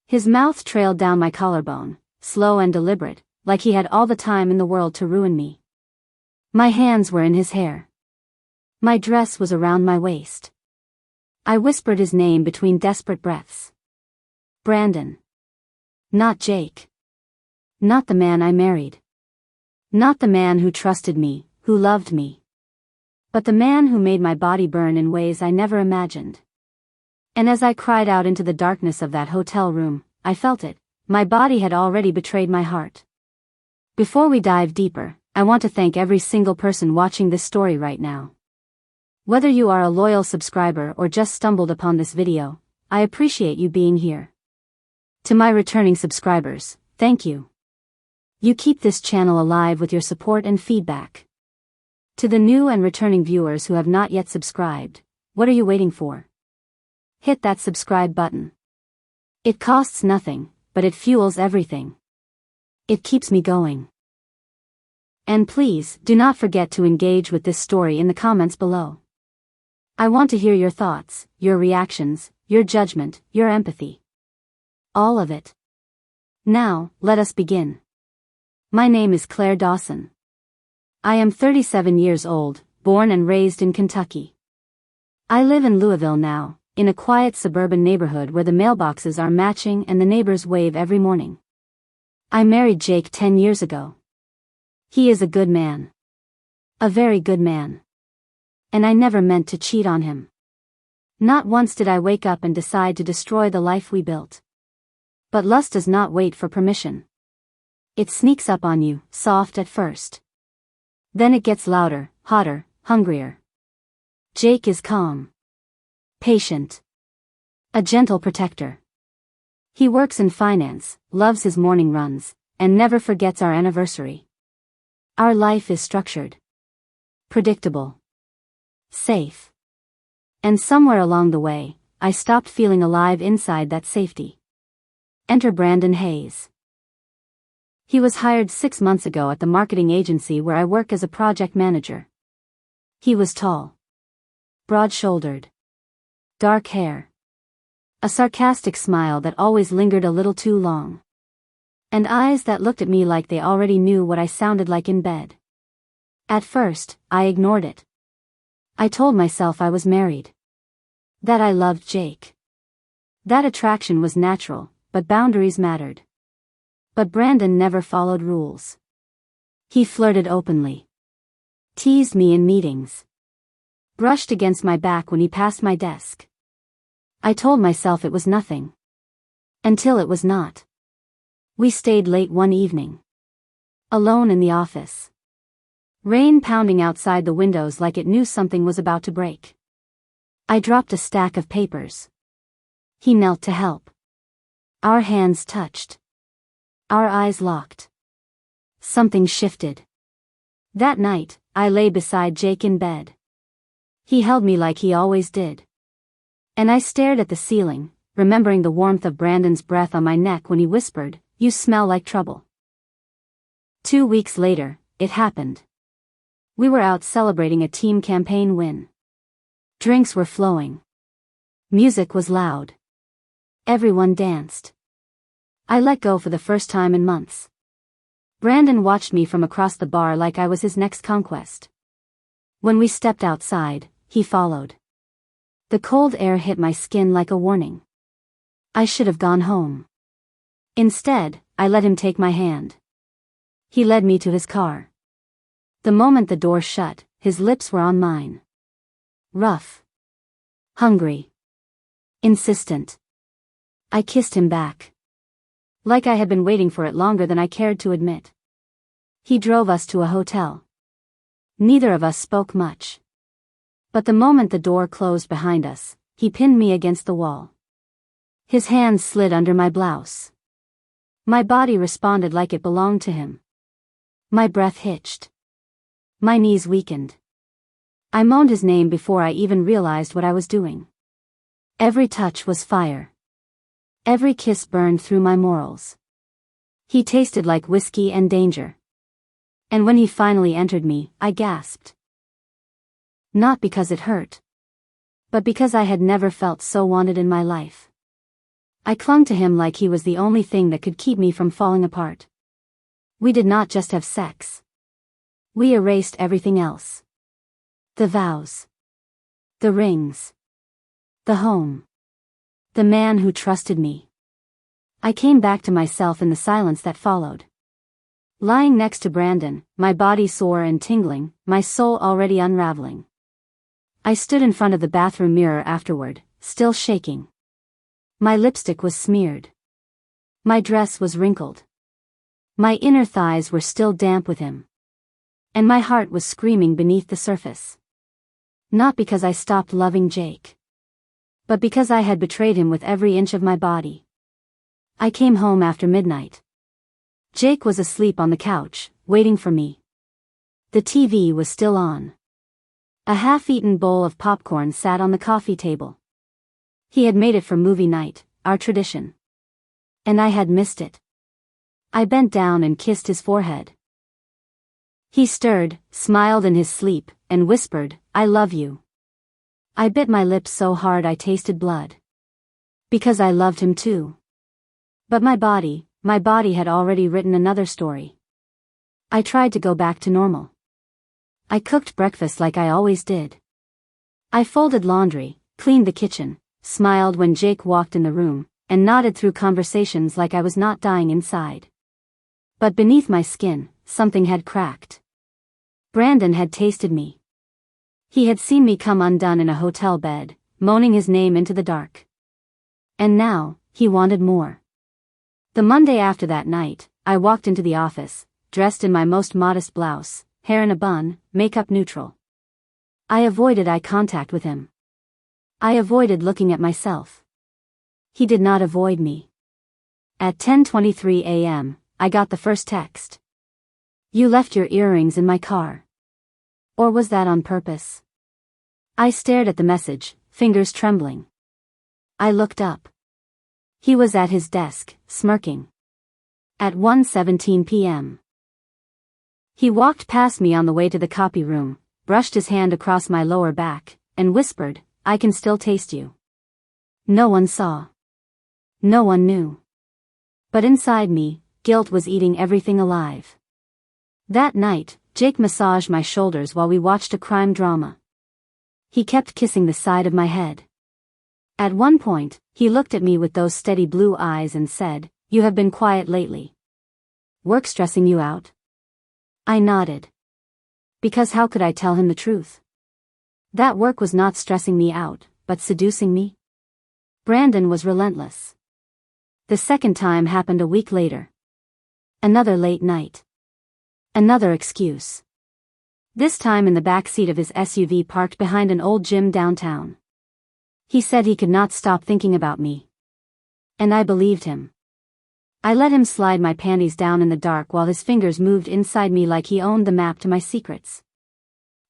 His mouth trailed down my collarbone, slow and deliberate, like he had all the time in the world to ruin me. My hands were in his hair. My dress was around my waist. I whispered his name between desperate breaths. Brandon. Not Jake. Not the man I married. Not the man who trusted me, who loved me. But the man who made my body burn in ways I never imagined. And as I cried out into the darkness of that hotel room, I felt it. My body had already betrayed my heart. Before we dive deeper, I want to thank every single person watching this story right now. Whether you are a loyal subscriber or just stumbled upon this video, I appreciate you being here. To my returning subscribers, thank you. You keep this channel alive with your support and feedback. To the new and returning viewers who have not yet subscribed, what are you waiting for? Hit that subscribe button. It costs nothing, but it fuels everything. It keeps me going. And please, do not forget to engage with this story in the comments below. I want to hear your thoughts, your reactions, your judgment, your empathy. All of it. Now, let us begin. My name is Claire Dawson. I am 37 years old, born and raised in Kentucky. I live in Louisville now, in a quiet suburban neighborhood where the mailboxes are matching and the neighbors wave every morning. I married Jake 10 years ago. He is a good man. A very good man. And I never meant to cheat on him. Not once did I wake up and decide to destroy the life we built. But lust does not wait for permission. It sneaks up on you, soft at first. Then it gets louder, hotter, hungrier. Jake is calm. Patient. A gentle protector. He works in finance, loves his morning runs, and never forgets our anniversary. Our life is structured. Predictable. Safe. And somewhere along the way, I stopped feeling alive inside that safety. Enter Brandon Hayes. He was hired 6 months ago at the marketing agency where I work as a project manager. He was tall. Broad-shouldered. Dark hair. A sarcastic smile that always lingered a little too long. And eyes that looked at me like they already knew what I sounded like in bed. At first, I ignored it. I told myself I was married. That I loved Jake. That attraction was natural, but boundaries mattered. But Brandon never followed rules. He flirted openly. Teased me in meetings. Brushed against my back when he passed my desk. I told myself it was nothing. Until it was not. We stayed late one evening. Alone in the office. Rain pounding outside the windows like it knew something was about to break. I dropped a stack of papers. He knelt to help. Our hands touched. Our eyes locked. Something shifted. That night, I lay beside Jake in bed. He held me like he always did. And I stared at the ceiling, remembering the warmth of Brandon's breath on my neck when he whispered, "You smell like trouble." 2 weeks later, it happened. We were out celebrating a team campaign win. Drinks were flowing. Music was loud. Everyone danced. I let go for the first time in months. Brandon watched me from across the bar like I was his next conquest. When we stepped outside, he followed. The cold air hit my skin like a warning. I should have gone home. Instead, I let him take my hand. He led me to his car. The moment the door shut, his lips were on mine. Rough. Hungry. Insistent. I kissed him back. Like I had been waiting for it longer than I cared to admit. He drove us to a hotel. Neither of us spoke much. But the moment the door closed behind us, he pinned me against the wall. His hands slid under my blouse. My body responded like it belonged to him. My breath hitched. My knees weakened. I moaned his name before I even realized what I was doing. Every touch was fire. Every kiss burned through my morals. He tasted like whiskey and danger. And when he finally entered me, I gasped. Not because it hurt. But because I had never felt so wanted in my life. I clung to him like he was the only thing that could keep me from falling apart. We did not just have sex. We erased everything else. The vows. The rings. The home. The man who trusted me. I came back to myself in the silence that followed. Lying next to Brandon, my body sore and tingling, my soul already unraveling. I stood in front of the bathroom mirror afterward, still shaking. My lipstick was smeared. My dress was wrinkled. My inner thighs were still damp with him. And my heart was screaming beneath the surface. Not because I stopped loving Jake, but because I had betrayed him with every inch of my body. I came home after midnight. Jake was asleep on the couch, waiting for me. The TV was still on. A half-eaten bowl of popcorn sat on the coffee table. He had made it for movie night, our tradition. And I had missed it. I bent down and kissed his forehead. He stirred, smiled in his sleep, and whispered, "I love you." I bit my lips so hard I tasted blood. Because I loved him too. But my body had already written another story. I tried to go back to normal. I cooked breakfast like I always did. I folded laundry, cleaned the kitchen, smiled when Jake walked in the room, and nodded through conversations like I was not dying inside. But beneath my skin, something had cracked. Brandon had tasted me. He had seen me come undone in a hotel bed, moaning his name into the dark. And now, he wanted more. The Monday after that night, I walked into the office, dressed in my most modest blouse, hair in a bun, makeup neutral. I avoided eye contact with him. I avoided looking at myself. He did not avoid me. At 10:23 a.m., I got the first text. "You left your earrings in my car." Or was that on purpose? I stared at the message, fingers trembling. I looked up. He was at his desk, smirking. At 1:17 p.m. He walked past me on the way to the copy room, brushed his hand across my lower back, and whispered, "I can still taste you." No one saw. No one knew. But inside me, guilt was eating everything alive. That night, Jake massaged my shoulders while we watched a crime drama. He kept kissing the side of my head. At one point, he looked at me with those steady blue eyes and said, "You have been quiet lately. Work stressing you out?" I nodded. Because how could I tell him the truth? That work was not stressing me out, but seducing me. Brandon was relentless. The second time happened a week later. Another late night. Another excuse. This time in the back seat of his SUV parked behind an old gym downtown. He said he could not stop thinking about me. And I believed him. I let him slide my panties down in the dark while his fingers moved inside me like he owned the map to my secrets.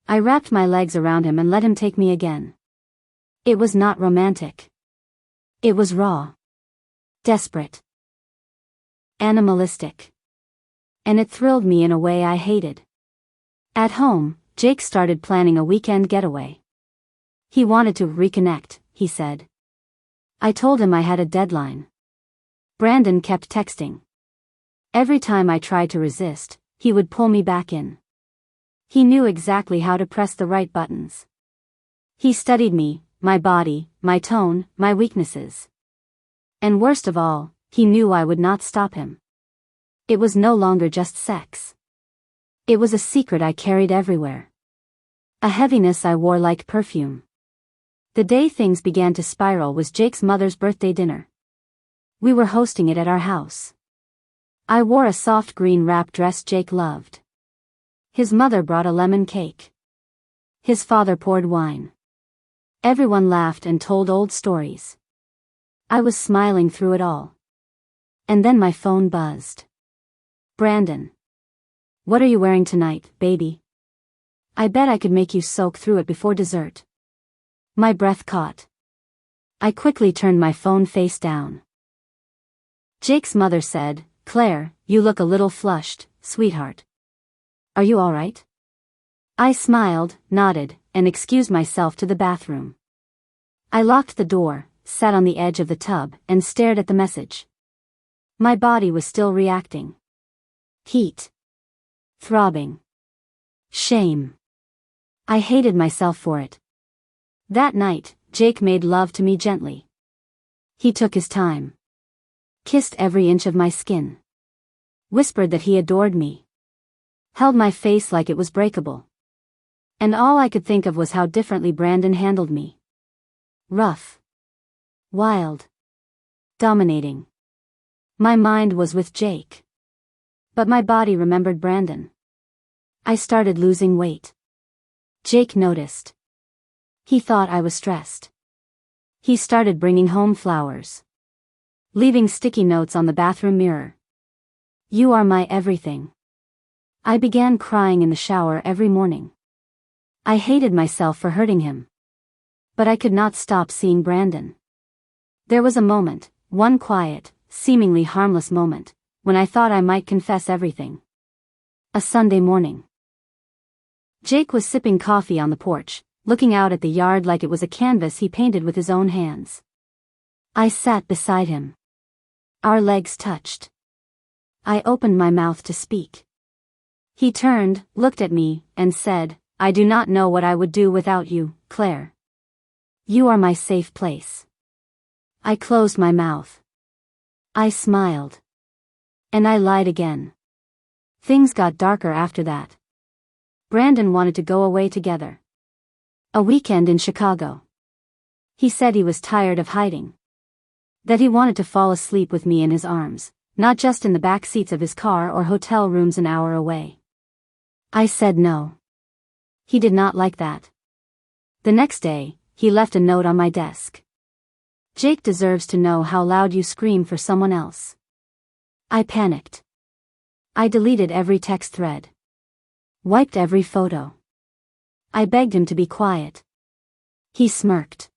I wrapped my legs around him and let him take me again. It was not romantic. It was raw. Desperate. Animalistic. And it thrilled me in a way I hated. At home, Jake started planning a weekend getaway. He wanted to reconnect, he said. I told him I had a deadline. Brandon kept texting. Every time I tried to resist, he would pull me back in. He knew exactly how to press the right buttons. He studied me, my body, my tone, my weaknesses. And worst of all, he knew I would not stop him. It was no longer just sex. It was a secret I carried everywhere. A heaviness I wore like perfume. The day things began to spiral was Jake's mother's birthday dinner. We were hosting it at our house. I wore a soft green wrap dress Jake loved. His mother brought a lemon cake. His father poured wine. Everyone laughed and told old stories. I was smiling through it all. And then my phone buzzed. "Brandon. What are you wearing tonight, baby? I bet I could make you soak through it before dessert." My breath caught. I quickly turned my phone face down. Jake's mother said, "Claire, you look a little flushed, sweetheart. Are you all right?" I smiled, nodded, and excused myself to the bathroom. I locked the door, sat on the edge of the tub, and stared at the message. My body was still reacting. Heat. Throbbing. Shame. I hated myself for it. That night, Jake made love to me gently. He took his time. Kissed every inch of my skin. Whispered that he adored me. Held my face like it was breakable. And all I could think of was how differently Brandon handled me. Rough. Wild. Dominating. My mind was with Jake. But my body remembered Brandon. I started losing weight. Jake noticed. He thought I was stressed. He started bringing home flowers. Leaving sticky notes on the bathroom mirror. You are my everything. I began crying in the shower every morning. I hated myself for hurting him. But I could not stop seeing Brandon. There was a moment, one quiet, seemingly harmless moment, when I thought I might confess everything. A Sunday morning. Jake was sipping coffee on the porch, looking out at the yard like it was a canvas he painted with his own hands. I sat beside him. Our legs touched. I opened my mouth to speak. He turned, looked at me, and said, "I do not know what I would do without you, Claire. You are my safe place." I closed my mouth. I smiled. And I lied again. Things got darker after that. Brandon wanted to go away together. A weekend in Chicago. He said he was tired of hiding. That he wanted to fall asleep with me in his arms, not just in the back seats of his car or hotel rooms an hour away. I said no. He did not like that. The next day, he left a note on my desk. Jake deserves to know how loud you scream for someone else. I panicked. I deleted every text thread. Wiped every photo. I begged him to be quiet. He smirked.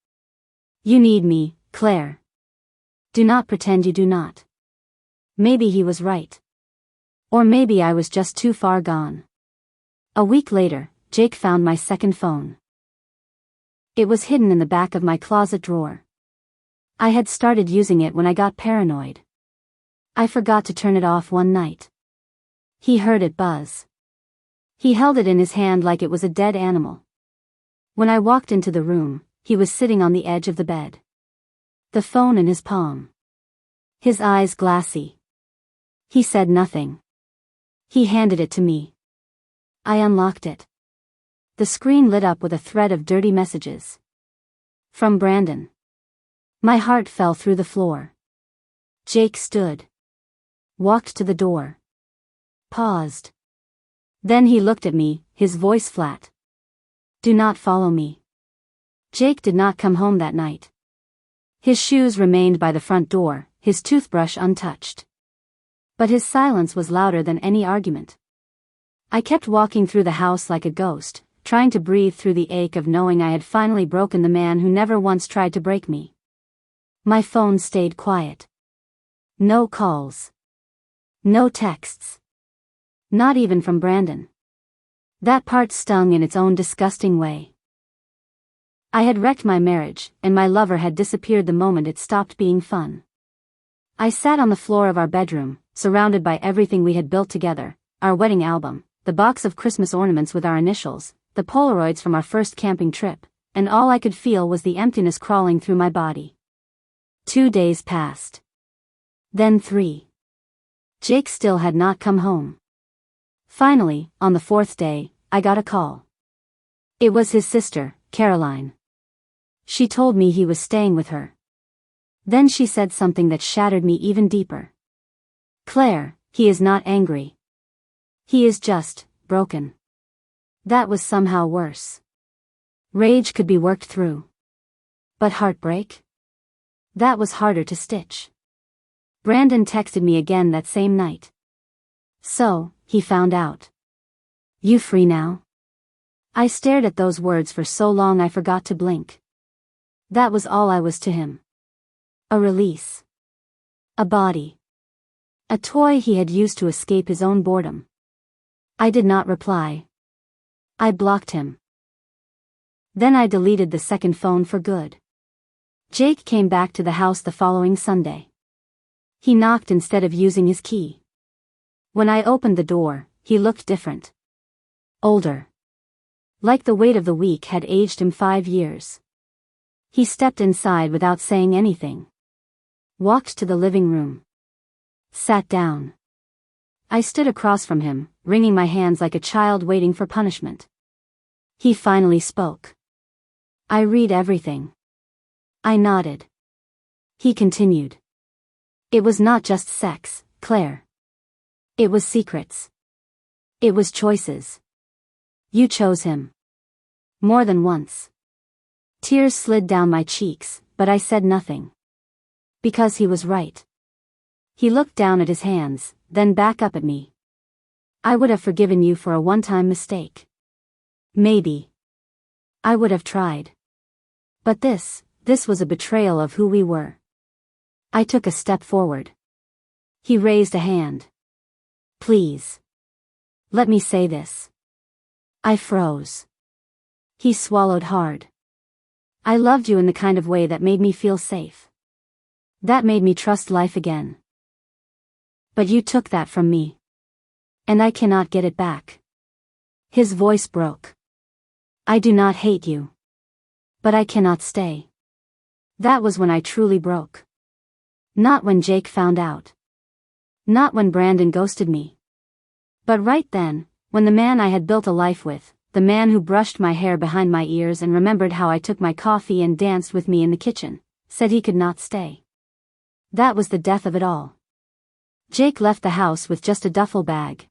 You need me, Claire. Do not pretend you do not. Maybe he was right. Or maybe I was just too far gone. A week later, Jake found my second phone. It was hidden in the back of my closet drawer. I had started using it when I got paranoid. I forgot to turn it off one night. He heard it buzz. He held it in his hand like it was a dead animal. When I walked into the room, he was sitting on the edge of the bed. The phone in his palm. His eyes glassy. He said nothing. He handed it to me. I unlocked it. The screen lit up with a thread of dirty messages. From Brandon. My heart fell through the floor. Jake stood. Walked to the door. Paused. Then he looked at me, his voice flat. Do not follow me. Jake did not come home that night. His shoes remained by the front door, his toothbrush untouched. But his silence was louder than any argument. I kept walking through the house like a ghost, trying to breathe through the ache of knowing I had finally broken the man who never once tried to break me. My phone stayed quiet. No calls. No texts. Not even from Brandon. That part stung in its own disgusting way. I had wrecked my marriage, and my lover had disappeared the moment it stopped being fun. I sat on the floor of our bedroom, surrounded by everything we had built together, our wedding album, the box of Christmas ornaments with our initials, the Polaroids from our first camping trip, and all I could feel was the emptiness crawling through my body. 2 days passed. Then 3. Jake still had not come home. Finally, on the 4th day, I got a call. It was his sister, Caroline. She told me he was staying with her. Then she said something that shattered me even deeper. Claire, he is not angry. He is just broken. That was somehow worse. Rage could be worked through. But heartbreak? That was harder to stitch. Brandon texted me again that same night. So, he found out. You free now? I stared at those words for so long I forgot to blink. That was all I was to him. A release. A body. A toy he had used to escape his own boredom. I did not reply. I blocked him. Then I deleted the second phone for good. Jake came back to the house the following Sunday. He knocked instead of using his key. When I opened the door, he looked different. Older. Like the weight of the week had aged him 5 years. He stepped inside without saying anything. Walked to the living room. Sat down. I stood across from him, wringing my hands like a child waiting for punishment. He finally spoke. "I read everything." I nodded. He continued. "It was not just sex, Claire. It was secrets. It was choices. You chose him. More than once." Tears slid down my cheeks, but I said nothing. Because he was right. He looked down at his hands, then back up at me. "I would have forgiven you for a one-time mistake. Maybe. I would have tried. But this was a betrayal of who we were." I took a step forward. He raised a hand. "Please. Let me say this." I froze. He swallowed hard. "I loved you in the kind of way that made me feel safe. That made me trust life again. But you took that from me. And I cannot get it back." His voice broke. "I do not hate you. But I cannot stay." That was when I truly broke. Not when Jake found out. Not when Brandon ghosted me. But right then, when the man I had built a life with, the man who brushed my hair behind my ears and remembered how I took my coffee and danced with me in the kitchen, said he could not stay. That was the death of it all. Jake left the house with just a duffel bag.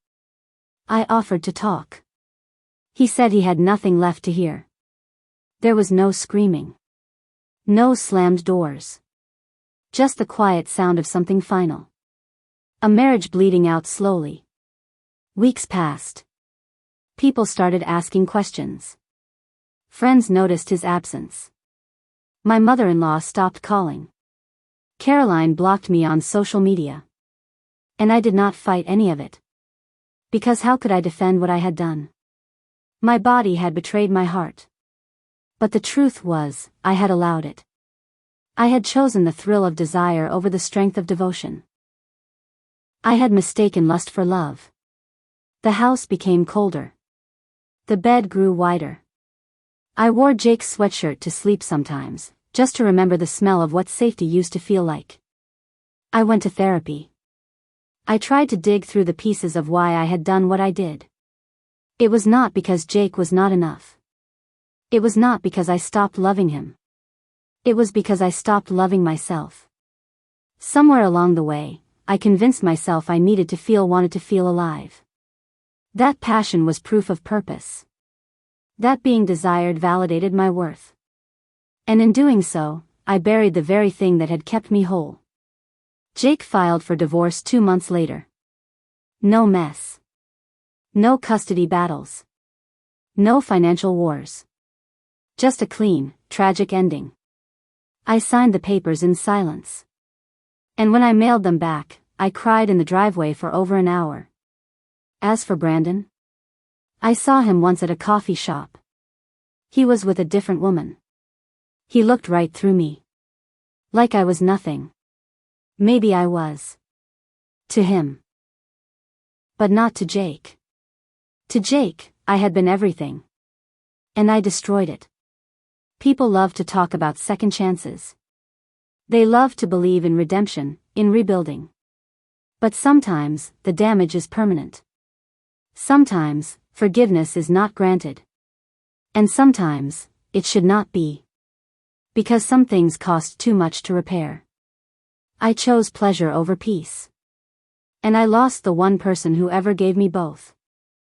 I offered to talk. He said he had nothing left to hear. There was no screaming. No slammed doors. Just the quiet sound of something final. A marriage bleeding out slowly. Weeks passed. People started asking questions. Friends noticed his absence. My mother-in-law stopped calling. Caroline blocked me on social media. And I did not fight any of it. Because how could I defend what I had done? My body had betrayed my heart. But the truth was, I had allowed it. I had chosen the thrill of desire over the strength of devotion. I had mistaken lust for love. The house became colder. The bed grew wider. I wore Jake's sweatshirt to sleep sometimes, just to remember the smell of what safety used to feel like. I went to therapy. I tried to dig through the pieces of why I had done what I did. It was not because Jake was not enough. It was not because I stopped loving him. It was because I stopped loving myself. Somewhere along the way, I convinced myself I wanted to feel alive. That passion was proof of purpose. That being desired validated my worth. And in doing so, I buried the very thing that had kept me whole. Jake filed for divorce 2 months later. No mess. No custody battles. No financial wars. Just a clean, tragic ending. I signed the papers in silence. And when I mailed them back, I cried in the driveway for over an hour. As for Brandon, I saw him once at a coffee shop. He was with a different woman. He looked right through me. Like I was nothing. Maybe I was. To him. But not to Jake. To Jake, I had been everything. And I destroyed it. People love to talk about second chances. They love to believe in redemption, in rebuilding. But sometimes, the damage is permanent. Sometimes, forgiveness is not granted. And sometimes, it should not be. Because some things cost too much to repair. I chose pleasure over peace. And I lost the one person who ever gave me both.